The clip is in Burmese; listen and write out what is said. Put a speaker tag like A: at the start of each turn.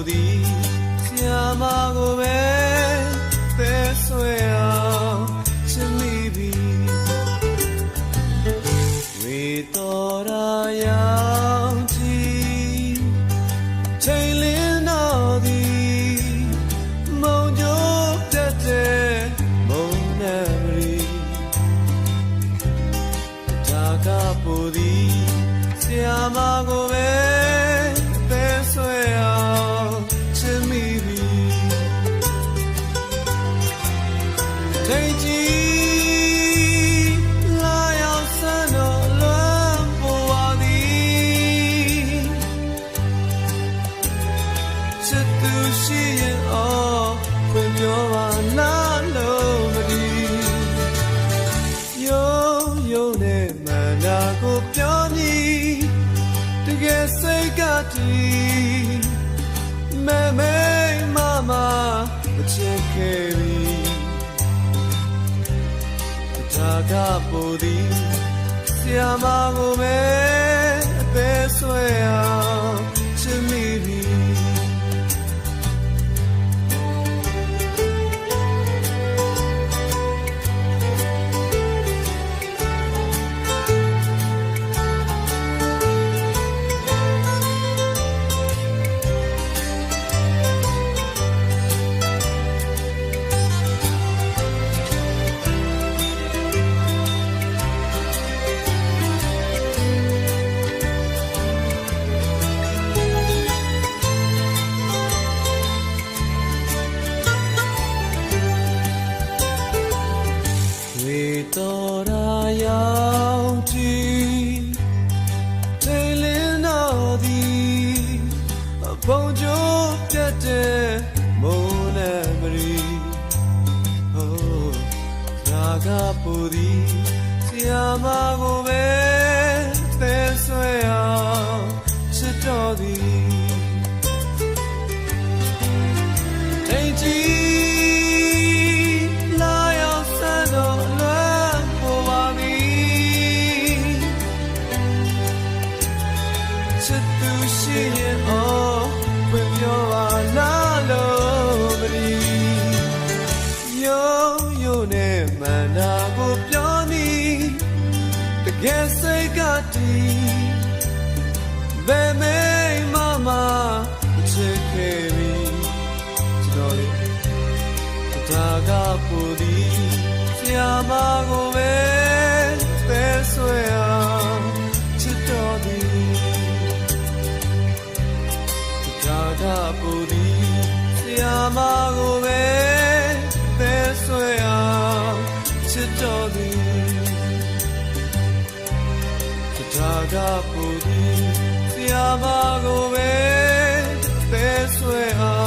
A: ဒီဆရာမကိုပဲပဲဆွဲအောင်ချစ်မိပြီဝေတော်ရာရောက်ကြည့်ချိန်လင်းတော်သည်မုံကြိုးတက်တဲ့မုံနဲ့ရီဒါကပူသည်ဆရာမကိုပဲပဲဆွဲအောင်ချစ်မိပြီထိတ်ကြီးလာရောက်စံတော်လွမ်းပေါ်ပါသည်ချစ်သူရှိရင်အော်ခွင့်ပြောပါလားလို့မဒီယုံနဲ့မှန်တာကိုပြောညီတကယ်စိတ်ကတည်းမဲမမမချစ်ခဲ့ပြီဒါကပူသည်ဆရာမကိုပဲအသေးဆွဲအောင်ချစ်မိပြီတော်ရာရောက်ကြည့်ထိန်လင်းတော်သည်ဘုံကြိုးပြတ်တဲ့မုံနဲ့မရီဟိုဒါကပူသည်ဆရာမကိုပဲသဲဆွဲအောင်ချစ်တော်သည်ထိန်ကြီးချစ်သူရှိရင်အော်ဘယ်ပြောပါလားလို့မဒီယုံနဲ့မှန်တာကိုပြောနီတကယ်စိတ်ကတည်းဘယ်မဲမချစ်ခဲ့ပြီကျွန်တော်လေးဒါကပူသည်ဆရာမကိုပဲပဲဆွဲအောင်ချစ်တော်သည်ဒါကပူသည်ဆရာမကိုပဲပဲဆွဲအောင်ချစ်တော်သည်ဒါကပူသည်ဆရာမကိုပဲပဲဆွဲအောင်